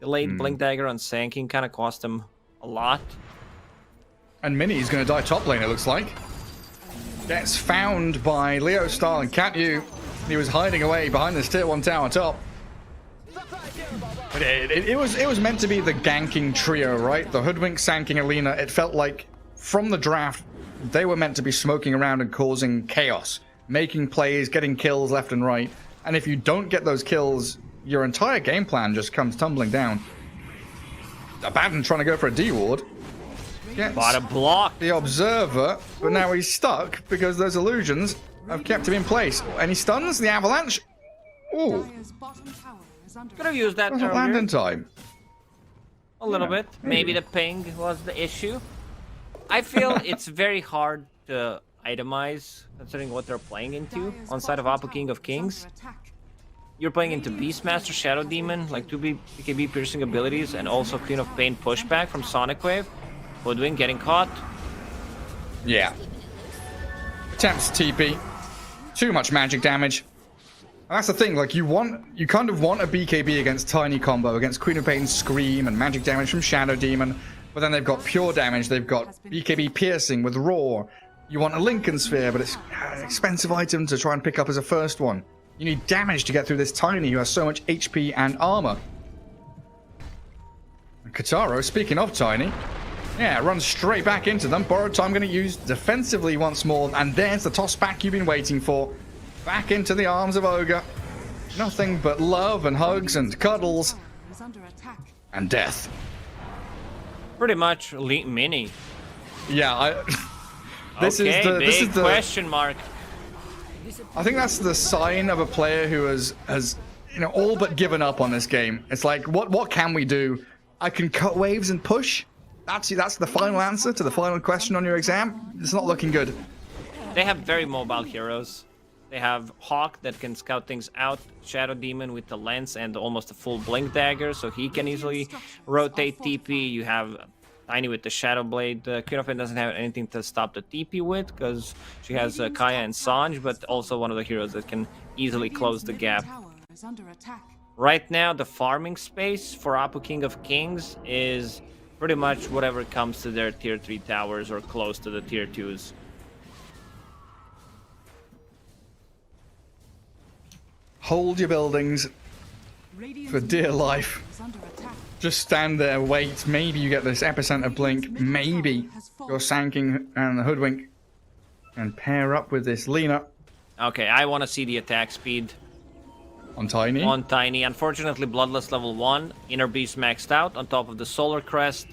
delayed Blink Dagger on Sanking kind of cost them a lot. And Minnie's going to die top lane, it looks like. Gets found by Leo Starr and Katyu. He was hiding away behind this tier 1 tower top. But it was meant to be the ganking trio, right? The Hoodwink, Sanking, Alina. It felt like from the draft, they were meant to be smoking around and causing chaos. Making plays, getting kills left and right. And if you don't get those kills, your entire game plan just comes tumbling down. Abaddon trying to go for a D-ward. But a block. The Observer, but now he's stuck because those illusions have kept him in place. And he stuns the Avalanche. Ooh, Dire's bottom tower is under Could have used that doesn't land earlier. in time. A little Yeah, bit. Maybe the ping was the issue. I feel it's very hard to itemize considering what they're playing into Dire's on side of bottom Apu, King tower of is Kings. under attack. You're playing into Beastmaster, Shadow Demon, like 2 BKB piercing abilities, and also Queen of Pain pushback from Sonic Wave. Hoodwink getting caught. Yeah. Attempts TP. Too much magic damage. And that's the thing, like you kind of want a BKB against Tiny combo, against Queen of Pain's Scream and magic damage from Shadow Demon, but then they've got pure damage, they've got BKB piercing with Roar. You want a Lincoln Sphere, but it's an expensive item to try and pick up as a first one. You need damage to get through this Tiny who has so much HP and armor. And Kataro, speaking of Tiny, yeah, runs straight back into them. Borrowed time going to use defensively once more, and there's the toss back you've been waiting for. Back into the arms of Ogre. Nothing but love and hugs and cuddles Tower is under attack. and death. Pretty much Mini. Yeah, this Okay, is the big question mark. I think that's the sign of a player who has all but given up on this game. It's like, what can we do? I can cut waves and push. That's the final answer to the final question on your exam. It's not looking good. They have very mobile heroes. They have Hawk that can scout things out, Shadow Demon with the lens and almost a full Blink Dagger, so he can easily rotate TP. You have Tiny with the Shadow Blade. Queen of Pain doesn't have anything to stop the TP with because she has Kaya and Sanj, but also one of the heroes that can easily close the gap. Tower is under attack. Right now, the farming space for Apu, King of Kings is pretty much whatever comes to their tier 3 towers or close to the tier 2s. Hold your buildings Radiant's for dear life. is under attack. Just stand there, wait. Maybe you get this epicenter blink. Maybe your Sanking and the Hoodwink and pair up with this Lina Okay, I want to see the attack speed on Tiny. on Tiny. Unfortunately, Bloodlust level 1. Inner Beast maxed out on top of the Solar Crest.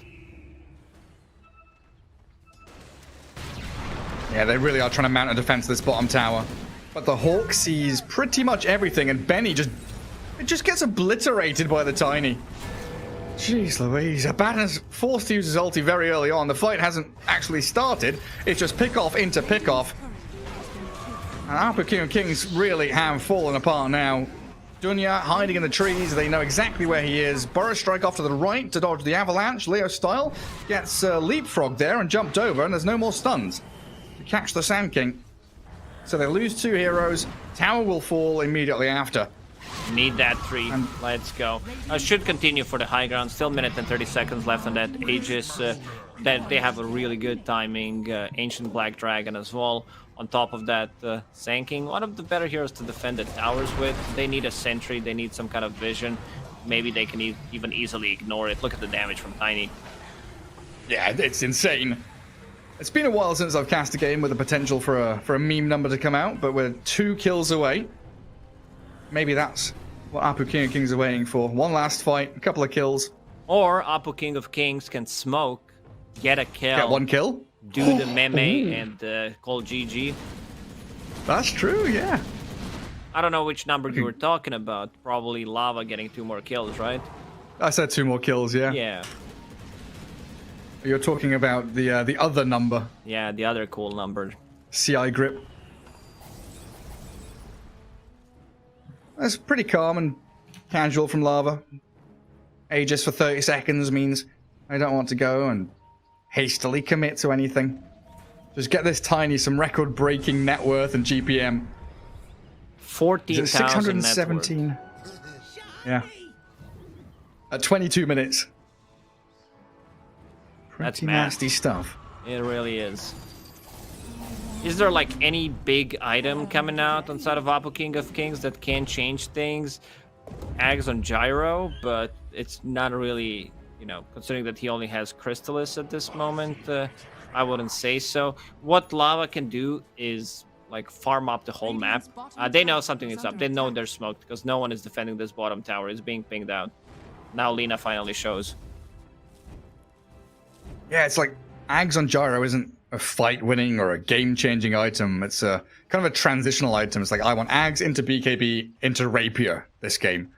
Yeah, they really are trying to mount a defense to this bottom tower. But the Hawk sees pretty much everything, and Benny just gets obliterated by the Tiny. Jeez Louise, Abaddon's forced to use his ulti very early on. The fight hasn't actually started. It's just pick off into pick off. And Alpha King of Kings really have fallen apart now. Dunya hiding in the trees. They know exactly where he is. Burrow strike off to the right to dodge the avalanche. Leo style gets leapfrogged there and jumped over, and there's no more stuns to catch the Sand King. So they lose 2 heroes. Tower will fall immediately after. Need that 3. Let's go. Should continue for the high ground. Still minute and 30 seconds left on that Aegis. That they have a really good timing. Ancient Black Dragon as well. On top of that, Sand King, one of the better heroes to defend the towers with. They need a sentry. They need some kind of vision. Maybe they can even easily ignore it. Look at the damage from Tiny. Yeah, it's insane. It's been a while since I've cast a game with the potential for a meme number to come out, but we're 2 kills away. Maybe that's what Apu King of Kings are waiting for. One last fight, a couple of kills. Or Apu King of Kings can smoke, get a kill. Get 1 kill? Do the meme and call GG. That's true, yeah. I don't know which number you were talking about. Probably Lava getting 2 more kills, right? I said 2 more kills, yeah. Yeah. You're talking about the other number. Yeah, the other cool number. CI grip. That's pretty calm and casual from Lava. Aegis for 30 seconds means I don't want to go and hastily commit to anything. Just get this Tiny some record-breaking net worth and GPM. 14,000 617. Yeah. At 22 minutes. That's Pretty nasty stuff. It really is. Is there like any big item coming out on side of Apu King of Kings that can change things? Ags on Gyro, but it's not really, you know, considering that he only has Crystallis at this moment, I wouldn't say so. What Lava can do is like farm up the whole map. They know something is up. They know they're smoked because no one is defending this bottom tower. It's being pinged out. Now Lina finally shows. Yeah, it's like Ags on Gyro isn't a fight-winning or a game-changing item. It's a kind of a transitional item. It's like, I want Ags into BKB, into Rapier this game.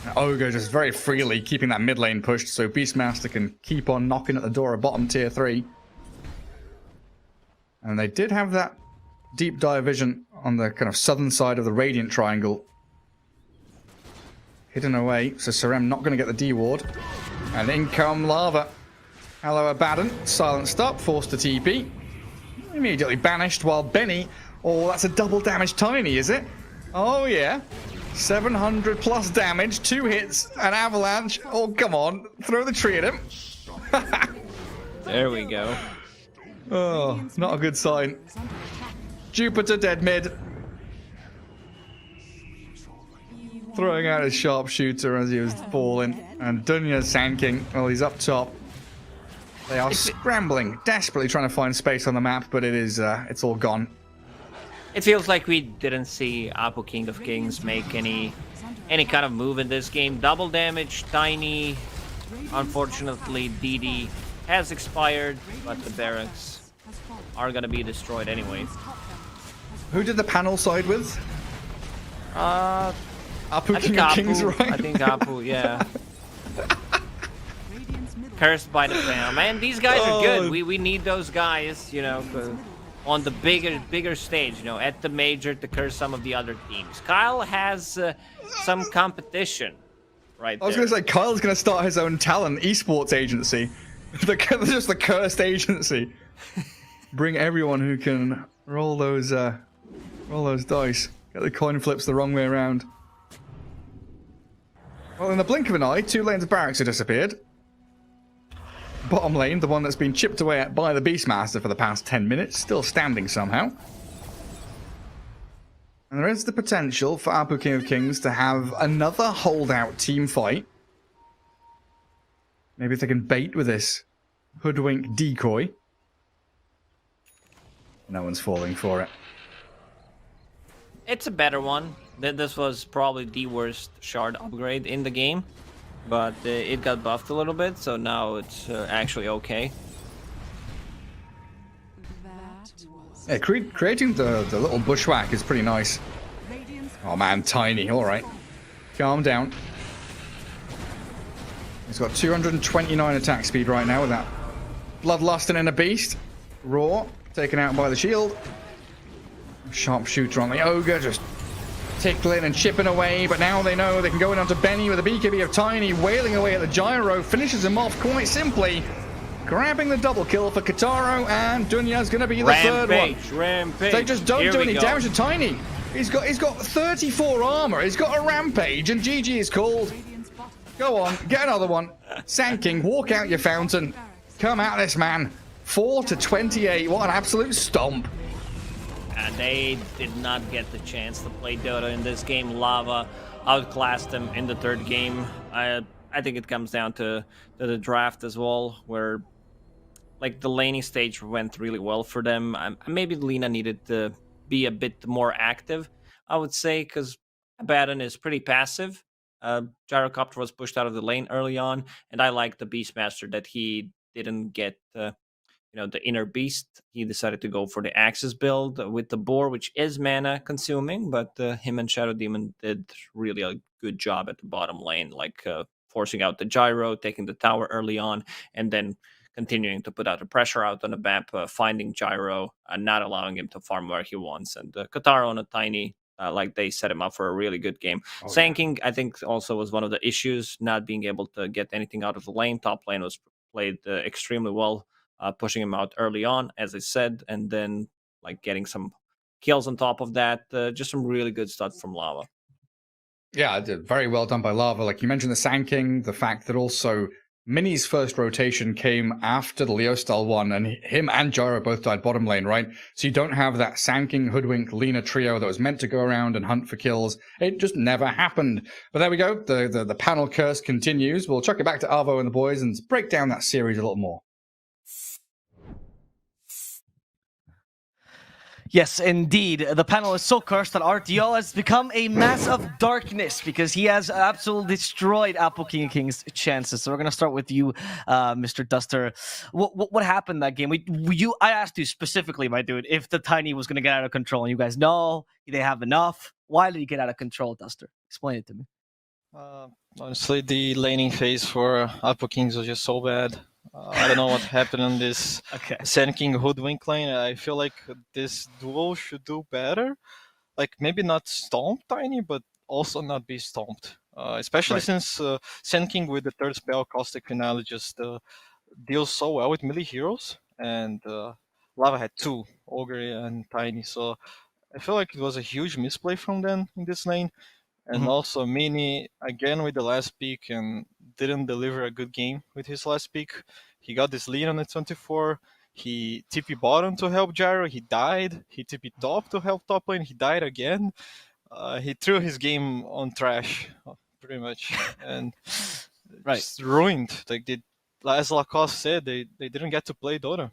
And Ogre just very freely keeping that mid lane pushed so Beastmaster can keep on knocking at the door of bottom tier 3. And they did have that deep dive vision on the kind of southern side of the Radiant Triangle. Hidden away, so Sarem not going to get the D ward. And in come Lava. Hello, Abaddon. Silent stop, forced to TP. Immediately banished while Benny... Oh, that's a double damage Tiny, is it? Oh, yeah. 700 plus damage, 2 hits, an avalanche. Oh, come on. Throw the tree at him. There we go. Oh, not a good sign. Jupiter dead mid. Throwing out his sharpshooter as he was falling. And Dunya's Sand King, well, he's up top. They are scrambling, desperately trying to find space on the map, but it's all gone. It feels like we didn't see Apu King of Kings make any kind of move in this game. Double damage, Tiny. Unfortunately, DD has expired, but the barracks are gonna be destroyed anyway. Who did the panel side with? Apu I think King of Apu, Kings, right? I think Apu, yeah. Cursed by the panel. Man, these guys are good. We need those guys, you know, on the bigger stage, you know, at the major to curse some of the other teams. Kyle has some competition right there. I was going to say, Kyle's going to start his own talent esports agency. Just the cursed agency. Bring everyone who can roll those dice. Get the coin flips the wrong way around. Well, in the blink of an eye, 2 lanes of barracks have disappeared. Bottom lane, the one that's been chipped away at by the Beastmaster for the past 10 minutes, still standing somehow. And And there is the potential for Apu King of Kings to have another holdout team fight. Maybe if they can bait with this hoodwink decoy. No one's falling for it. It's a better one. This was probably the worst shard upgrade in the game, but it got buffed a little bit, so now it's actually okay. That was Yeah, creating the little bushwhack is pretty nice. Radiant's Oh man, Tiny, alright. Calm down. He's got 229 attack speed right now with that Bloodlust and Inner Beast. Raw, taken out by the shield. Sharpshooter on the Ogre, just tickling and chipping away, but now they know they can go in onto Benny with a BKB of Tiny, wailing away at the gyro, finishes him off quite simply. Grabbing the double kill for Kataro, and Dunya's going to be the third one. Rampage. They just don't Here do we any go. damage to Tiny. He's got 34 armor. He's got a rampage, and GG is called. Radiant's bottom Go on, get another one. Sand King, walk out your fountain. Come at this man. 4-28. What an absolute stomp. They did not get the chance to play Dota in this game. Lava outclassed them in the third game. I think it comes down to the draft as well, where like the laning stage went really well for them. Maybe Lina needed to be a bit more active, I would say, because Abaddon is pretty passive. Gyrocopter was pushed out of the lane early on, and I like the Beastmaster that he didn't get the Inner Beast. He decided to go for the Axis build with the Boar, which is mana consuming, but him and Shadow Demon did really a good job at the bottom lane, like forcing out the Gyro, taking the tower early on, and then continuing to put out the pressure out on the map, finding Gyro, and not allowing him to farm where he wants. And Kataro on a Tiny, like they set him up for a really good game. Sanking, I think, also was one of the issues, not being able to get anything out of the lane. Top lane was played extremely well, pushing him out early on, as I said, and then like getting some kills on top of that. Just some really good stuff from Lava. Yeah, very well done by Lava. Like you mentioned, the Sand King, the fact that also Mini's first rotation came after the Leo style one, and him and Gyro both died bottom lane, right? So you don't have that Sand King, Hoodwink, Lina trio that was meant to go around and hunt for kills. It just never happened. But there we go. The panel curse continues. We'll chuck it back to Arvo and the boys and break down that series a little more. Yes, indeed. The panel is so cursed that RTO has become a mass of darkness because he has absolutely destroyed Apple King of King's chances. So we're gonna start with you, Mr. Duster. What happened that game? I asked you specifically, my dude, if the Tiny was gonna get out of control, and you guys know they have enough. Why did he get out of control, Duster? Explain it to me. Honestly, the laning phase for Apple Kings was just so bad. I don't know what happened on this Okay. Sand King Hoodwink lane. I feel like this duo should do better. Like, maybe not stomp Tiny, but also not be stomped. Especially Right. since Sand King with the third spell, Caustic Finale, just deals so well with melee heroes. And Lava had two, Ogre and Tiny. So I feel like it was a huge misplay from them in this lane. And Mhm. also Mini, again with the last pick, and didn't deliver a good game with his last pick. He got this lead on the 24. He TP bottom to help Gyro. He died. He TP top to help top lane. He died again. He threw his game on trash, pretty much. And Right. just ruined. Like, as Lacoste said, they didn't get to play Dota.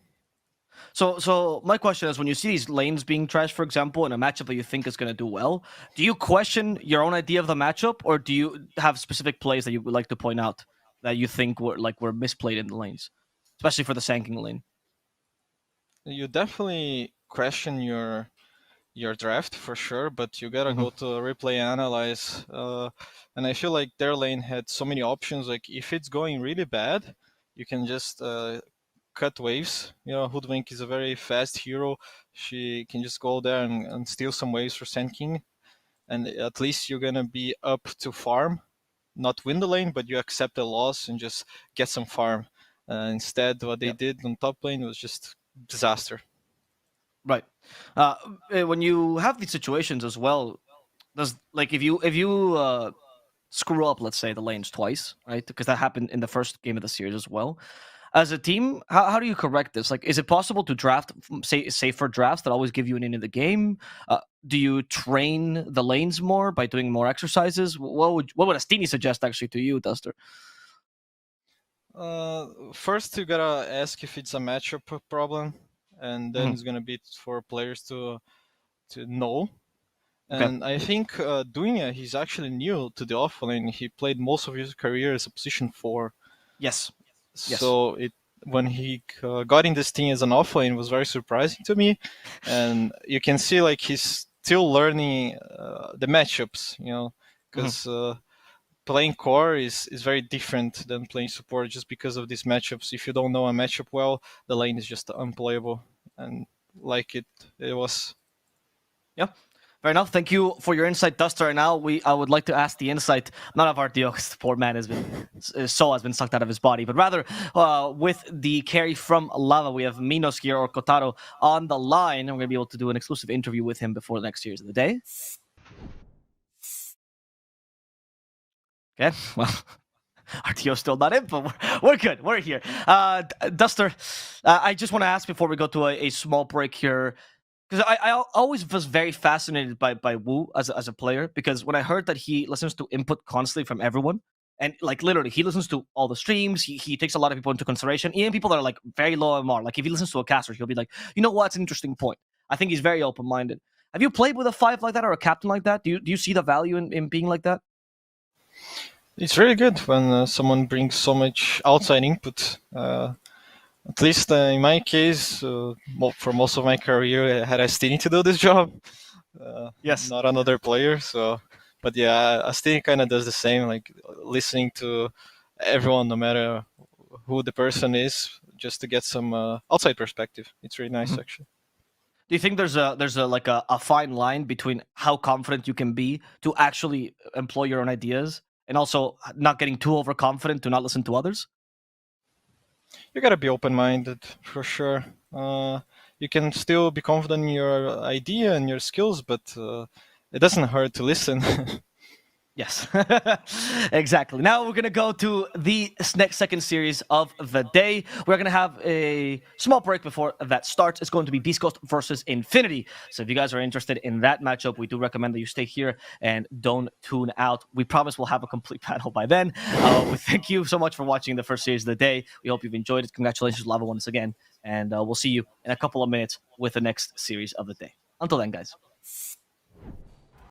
So my question is, when you see these lanes being trashed, for example, in a matchup that you think is going to do well, do you question your own idea of the matchup, or do you have specific plays that you would like to point out that you think were misplayed in the lanes, especially for the Sanking lane? You definitely question your draft for sure, but you gotta go to replay and analyze. And I feel like their lane had so many options. Like, if it's going really bad, you can just cut waves. Hoodwink is a very fast hero. She can just go there and steal some waves for Sand King, and at least you're gonna be up to farm, not win the lane, but you accept the loss and just get some farm. Instead, what they did on top lane was just disaster. Right. When you have these situations as well, does like if you screw up, let's say the lanes twice, right? Because that happened in the first game of the series as well. as a team, how do you correct this? Like, is it possible to draft, say safer drafts that always give you an in the game? Do you train the lanes more by doing more exercises? What would Astini suggest actually to you, Duster? First, you gotta ask if it's a matchup problem, and then Mhm. it's gonna be for players to know. Okay. And I think Dunya, he's actually new to the offlane. He played most of his career as a position 4. Yes. Yes. So when he got in this team as an offlane was very surprising to me, and you can see like he's still learning the matchups, because playing core is very different than playing support just because of these matchups. If you don't know a matchup well, the lane is just unplayable, and like it was. Yeah. Fair enough. Thank you for your insight, Duster. And now I would like to ask the insight, not of our Dio, because the poor man his soul has been sucked out of his body, but rather with the carry from Lava, we have Minos here or Kotaro on the line, and we're going to be able to do an exclusive interview with him before the next series of the day. Okay, well, RTO's still not in, but we're good. We're here. Duster, I just want to ask before we go to a small break here, because I always was very fascinated by Wu as a player, because when I heard that he listens to input constantly from everyone, and like literally he listens to all the streams, he takes a lot of people into consideration, even people that are like very low MR. Like if he listens to a caster, he'll be like, you know what, it's an interesting point. I think he's very open-minded. Have you played with a 5 like that or a captain like that? Do you see the value in being like that? It's really good when someone brings so much outside input. At least in my case, for most of my career, I had Astini to do this job. Yes. Not another player. So, but yeah, Astini kind of does the same, like listening to everyone, no matter who the person is, just to get some outside perspective. It's really nice, actually. Do you think there's a fine line between how confident you can be to actually employ your own ideas and also not getting too overconfident to not listen to others? You gotta be open-minded for sure. You can still be confident in your idea and your skills, but it doesn't hurt to listen. Yes, exactly. Now we're going to go to the next second series of the day. We're going to have a small break before that starts. It's going to be Beast Coast versus Infinity. So if you guys are interested in that matchup, we do recommend that you stay here and don't tune out. We promise we'll have a complete panel by then. We thank you so much for watching the first series of the day. We hope you've enjoyed it. Congratulations, Lava, once again. And we'll see you in a couple of minutes with the next series of the day. Until then, guys.